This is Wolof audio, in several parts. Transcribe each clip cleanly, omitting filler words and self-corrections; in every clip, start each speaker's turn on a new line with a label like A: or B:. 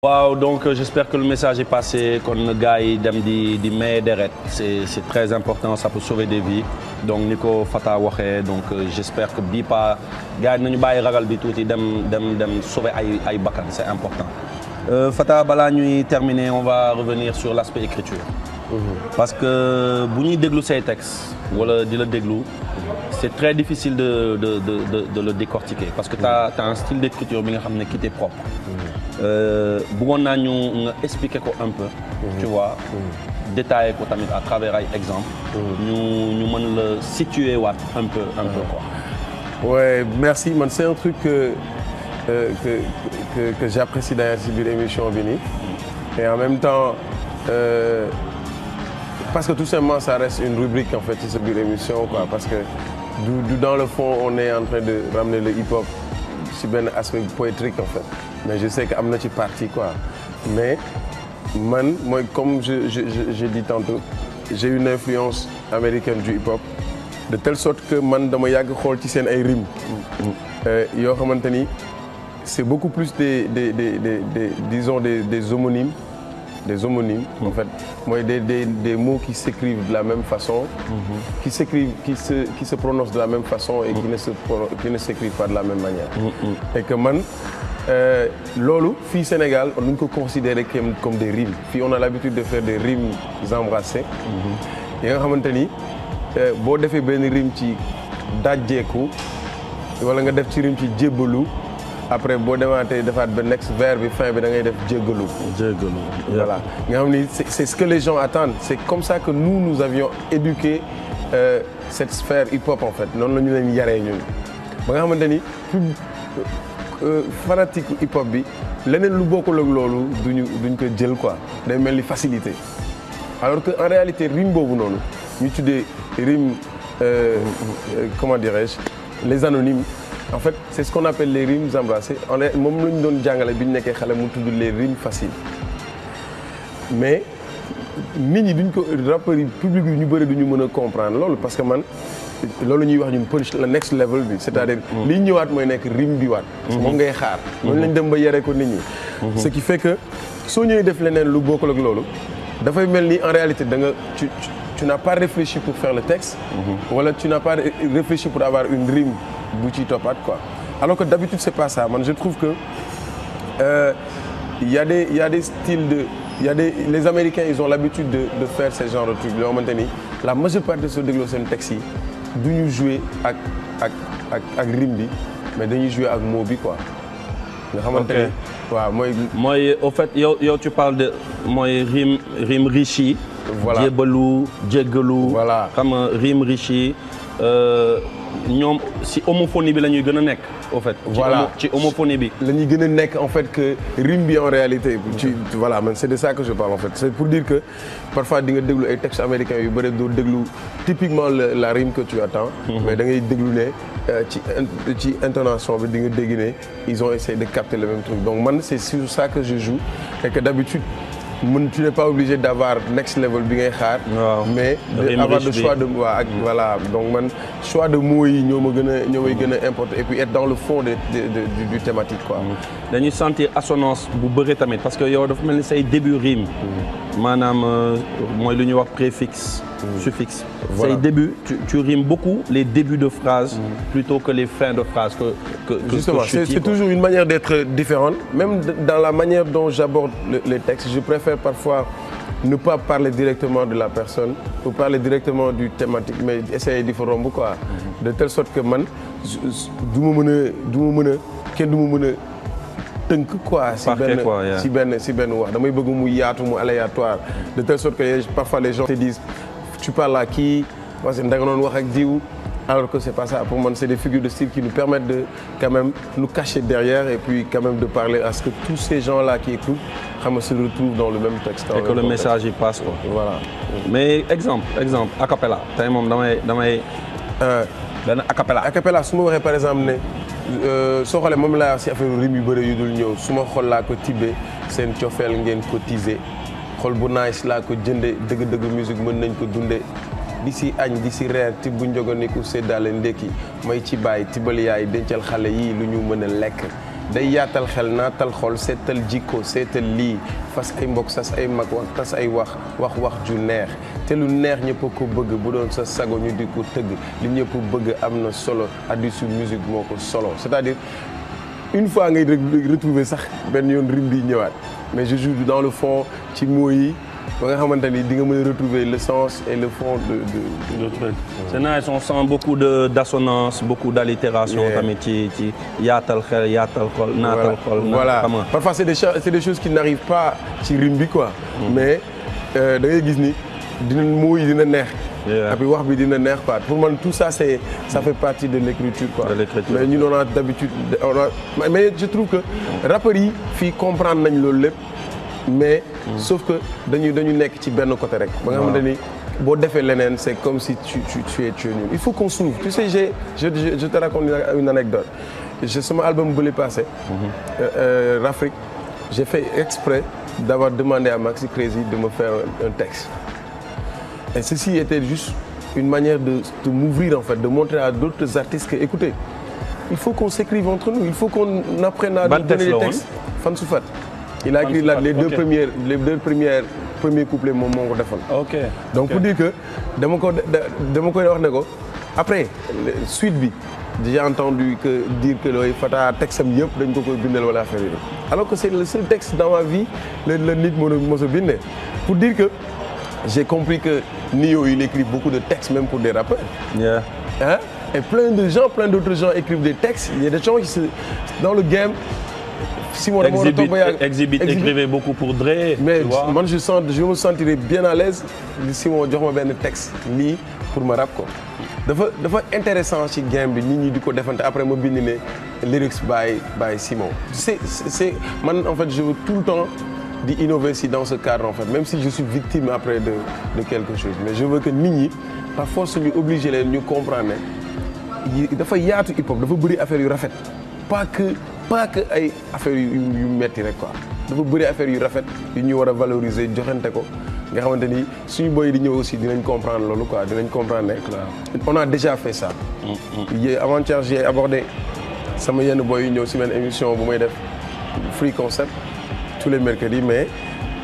A: waaw donc j'espère que le message est passé kon gars yi dem di maye deret c'est très important, ça peut sauver des vies donc ni ko Fata waxee donc j'espère que bii pas gars yi nañu bàyyi ragal bi tuuti dem sauver ay bakkan, c'est important. Fata balaa ñuy terminer on va revenir sur l'aspect écriture. Parce que bu ñuy déglu say textes wala di la déglu c'est très difficile de le décortiquer parce que t'as un style d'écriture bi nga xam ne qui t'est propre. bëggoon naa ñu nga expliquer ko un peu. Tu vois. Détailler ko tamit à travers ay exemples. ñu mën la situer waat un peu quoi.
B: Ouais, merci man c'est un truc que j'apprécie d'ailleurs ci biir émission bi nii. Et en même temps parce que tout simplement ça reste une rubrique en fait ci sa biir émission quoi parce que dans le fond on est en train de ramener le hip-hop ci benn aspect poétrique en fait. Mais je sais que am na ci partie quoi mais man mooy comme j'ai dit tantôt j'ai une influence américaine du hip-hop de telle sorte que man dama yàgg xool ci seen ay rimes yoo xamante ni c'est beaucoup plus disons des homonymes en fait mooy des mots qui s'écrivent de la même façon qui se prononcent de la même façon et qui ne s'écrivent pas de la même manière et que man loolu fii Sénégal on ko considérer comme des rimes fii on a l'habitude de faire des rimes embrassées yi nga xamante ni boo defee benn rime ci dajjeeku wala nga def ci rime ci jébbalu après boo demaatee defaat ba next vers bi fin bi da ngay def jéggalu voilà nga xam ni c'est ce que les gens attendent c'est comme ça que nous avions éduqué cette sphère hip-hop en fait noonu la ñu leen yaree ñun ba nga xamante ni fanatique hip-hop bi leneen lu bokkul ak loolu duñ ko jël quoi day mel ni facilité alors que en réalité rime boobu noonu ñu tuddee rime comment dirais-je les anonymes en fait c'est ce qu'on appelle les rimes embrassées moom la ñu doon jàngale bi ñu nekkee xale mu tudd les rimes faciles mais nit ñi duñ ko rappeurs yi public yi ñu bëri duñu mën a comprendre loolu parce que man loolu ñuy wax ñun punch la next level bi c'est-à-dire liy ñëwaat mooy nekk rime bi waat parce que moom ngay xaar noonu lañ dem ba yare ko nit ñi ce qui fait que soo ñëwee def leneen lu bokkul ak loolu dafay mel ni en réalité da nga tu n'as pas réfléchi pour faire le texte wala tu n'as pas réfléchi pour avoir une rime bu ciy toppaat quoi alors que d'habitude c'est pas ça man je trouve que il y a des styles les Américains ils ont l'habitude de faire ce genre de trucs yoo xamante ni la majeure partie de soo dégloo seen texte yi du ñu jouer ak rime bi mais dañuy jouer ak mot bi quoi. nga xamante ni waaw
A: mooy au fait yow tu parles de mooy rime riche yi.
B: voilà
A: jéggalu.
B: voilà
A: xam nga rime riche yi ñoom si homophonie bi la ñuy gën a nekk au fait.
B: voilà
A: ci homophonie bi.
B: la ñuy gën a nekk en fait que rime bi en réalité. voilà man c'est de ça que je parle en fait c'est pour dire que parfois di nga déglu ay textes américains yu bëri doo déglu typiquement la rime que tu attends. mais da ngay déglu ne ci intonation bi di nga dégg ne ils ont essayé de capter le même truc donc man c'est sur ça que je joue et que d'habitude tu n'es pas obligé d'avoir next level bi ngay xaar. mais avoir le choix de voilà donc man choix de mots yi ñoo may gën a importer et puis être dans le fond du thématique quoi.
A: dañuy sentir assonance bu bëri tamit parce que yow dafa mel ni say début rime. maanaam mooy lu ñuy wax préfixe. suffixe.
B: Voilà.
A: Say début tu rimes beaucoup les débuts de phrases plutôt que les fins de phrases que
B: justement c'est toujours une manière d'être différente même dans la manière dont j'aborde les textes je préfère parfois ne pas parler directement de la personne ou parler directement du thématique mais essayer di fa romb quoi de telle sorte que man du ma mën a kenn du ma mën a tënk quoi si benn wax damay bëgg mu yaatu mu aléatoire de telle sorte que parfois les gens te disent tu parles à qui parce que da nga doon wax ak diw alors que c'est pas ça pour moi c'est des figures de style qui nous permettent de quand même nous cacher derrière et puis quand même de parler à ce que tous ces gens-là qui écoutent xam nga se retrouvent dans le même texte
A: et que le message y passe quoi.
B: Voilà.
A: Mais exemple a cappella tey moom damay benn a
B: cappella su ma waxee par exemple ne soo xoolee moom laa si affaire rime yu bëri yu dul ñëw su ma xool laa ko tibbee seen cofeel ngeen cotiser xol bu nice laa ko jënde dëgg-dëgg musique mën nañ ko dundee di si añ di si reer ti bu njoganiku séddaale ndékki may ci bàyyi tibal yaay dencal xale yii lu ñu mën a lekk day yaatal xel naatal xol seetal jikko seetal lii fas ay mbokk sas ay mag wax tas ay wax ju neex te lu neex ñëpp ko bëgg bu doon sa sago ñu di ko tëgg li ñëpp bëgg am na solo hadisu musique moo ko solo c'est-à-dire une fois ngay retrouver sax benn yoon rim bi ñëwaat mais je joue dans le fond ci mots yi ba nga xamante ni di nga mën a retrouver le sens et le fond de
A: truc. C'est nice, on sent beaucoup d'assonance, beaucoup d'allitération tamit ci yaatal xel yaatal xol naatal xol.
B: Voilà. Parfois c'est des choses qui n'arrivent pas ci rime bi quoi. Mais da ngay gis ni dina mots yi dina neex. Et puis wax bi dina neex quoi. Pour moi tout ça ça fait partie de l'écriture quoi. Mais ñun on a d'habitude mais je trouve que rappeurs yi fii comprendre nañ loolu lépp. Mais sauf que dañu nekk ci benn côté rek ba nga xamante ni boo defee leneen c'est comme si tu es nul. Il faut qu'on s'ouvre. Tu sais je te raconte une anecdote. Sama album bu passé Rafrique, j'ai fait exprès d'avoir demandé à Maxi Crazy de me faire un texte. Et ceci était juste une manière de m'ouvrir en fait, de montrer à d'autres artistes que écoutez, il faut qu'on s'écrive entre nous, il faut qu'on apprenne à donner des textes. Fansou Fat. Il a écrit les deux premiers couplets moom moo ko defal.
A: Ok.
B: Donc pour dire que dama koy wax ne ko après suite bi j'ai entendu dire que looy Fata texte am yëpp dañ ko koy bindal wala affaire yi alors que c'est le seul texte dans ma vie la nit mos a bindee. Pour dire que j'ai compris que Nio il écrit beaucoup de textes même pour des rappeurs.
A: Yeah.
B: Hein? Et plein d'autres gens écrivent des textes. Il y a des gens qui dans le game. Simon
A: Exhibit écrivait beaucoup pour Dre.
B: Mais moi je me sentirais bien à l'aise Simon jox ma benn texte lii pour ma rap ko dafa intéressant ci game bi nit ñi di ko defante après ma bind ne lyrics by Simon. C'est man en fait je veux tout le temps di innover si dans ce cadre en fait même si je suis victime après de quelque chose mais je veux que nit ñi par force ñu obligé leen ñu comprendre ne dafa yaatu hip hop dafa bëri affaire yu rafet pas que ay affaires yu metti rek quoi dafa bëri affaires yu rafet yu ñu war a valoriser joxante ko nga xamante ni suñu boy di ñëw aussi dinañ comprendre loolu quoi dinañ comprendre ne on a déjà fait ça. Avant-hier j'ai abordé sama yenn boy yu ñëw si benn émission bu may def free concept tous les mercredis mais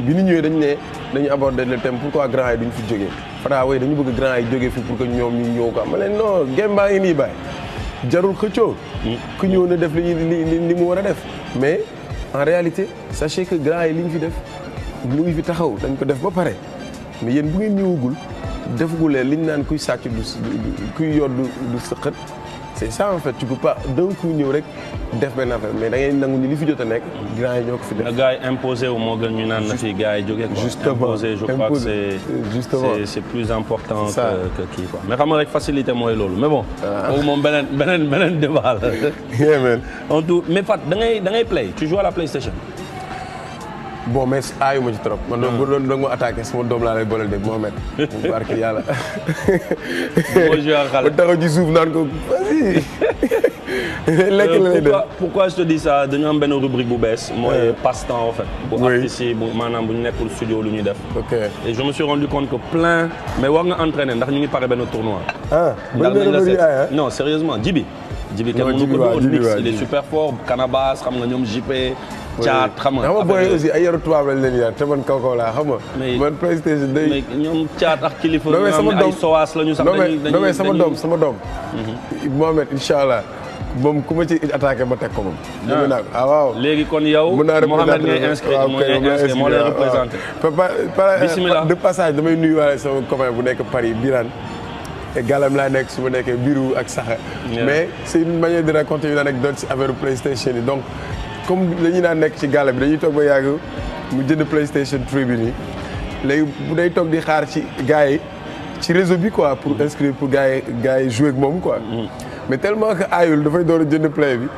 B: bi ñu ñëwee dañu aborder le thème pourquoi grand yi duñ fi jógee Fata way dañu bëgg grand yi jógee fi pour que ñoom ñu ñëw quoi ma leen non game baa ngi nii bàyyi. jarul xëccoo ku ñëw na def li mu war a def mais en réalité sachez que gars yi li ñu fi def mu ngi fi taxaw dañ ko def ba pare mais yéen bu ngeen ñëwagul defagulee li ñu naan kuy sàcc kuy yor du sëqat c'est ça en fait tu peux pas d'un coup ñëw rek def benn affaire mais da ngay nangu ni li fi jot a nekk gars yi ñoo ko fi def.
A: gars yi imposé wu moo gën ñu naan na fi gars yi jógee quoi.
B: Justement
A: imposé je crois que c'est plus important que kii quoi mais xam nga rek facilité mooy loolu mais bon. kooku moom beneen débat la.
B: yeah man.
A: en tout mais Fat da ngay play tu joues à la PlayStation.
B: bon mais aayuma ci trop. man bu doon ma attaqué sama doom laa lay boole de Mohamed. barke yàlla.
A: moo joué ak xale.
B: ba taxaw ci suuf naan ko vas-y.
A: pourquoi je te dis ça dañu am benn rubrique bu bees. mooy passe-temps en fait. bu artistes yi maanaam bu ñu nekkul studio lu ñuy def.
B: ok
A: et je me suis rendu compte que plein. mais war nga entraîner ndax ñu ngi pare benn tournoi. non sérieusement Djibi. Djibi kenn mënu ko doon mix il est super fort Canabasse xam nga ñoom JP. Caat xam nga
B: booy aussi ay yaru tubaab lañ leen yar te man kaw laa xam nga. man PlayStation day.
A: mais ñoom Caat ak kilifa. non mais sama doom ay sowaas la ñu sax dañuy
B: non mais sama doom. Mohamed incha allah moom ku ma ci attaqué ma teg ko moom. dégg naa ko waaw.
A: léegi kon yow. Mohamed ngay inscrit moo lay représenté. bisimilah
B: de passage damay nuyuwaale sama copain bu nekk Paris Birane. et galam laa nekk su ma nekkee biiru ak saxa. mais c'est une manière de raconter une anecdote si affaire PlayStation yi donc. comme dañuy naan nekk ci gàll bi dañuy toog ba yàgg mu jënd PlayStation 3 bi nii léegi bu day toog di xaar ci gars yi ci réseau bi quoi pour inscrire pour gars yi jouer ak moom quoi. mais tellement que aayul dafay door a jënd play bi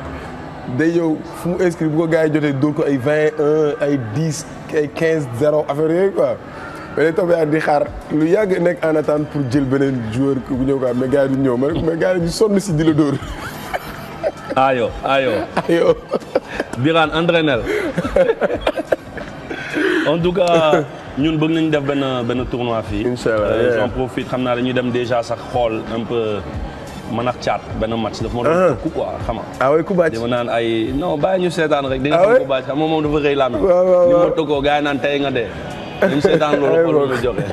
B: day yow fu mu inscrire bu ko gars yi jotee dóor ko ay 21 ay 10 ay 15-0 affaire yooyu quoi. mais day toog ba yàgg di xaar lu yàgg nekk en attente pour jël beneen joueur bu ñëw quoi mais gars yi du ñëw mais gars yi du sonn si di la dóor.
A: ayo. Birane entraînel en tout cas ñun bëgg nañu def benn tournoi fii.
B: Inch'Allah
A: j'en profite xam naa dañuy dem déjà sax xool un peu man ak caat benn match dafa ma doon tëkku quoi xam nga.
B: ah oui ku bàcc.
A: di ma naan ay non bàyyi ñu seetaan rek. di nga
B: ah oui
A: xam ku bàcc xam nga moom dafa rëy laa mel.
B: waaw waaw
A: ni ma tëkkoo gars yi naan tey nga dee. ñu seetaan loolu xool ma joxe.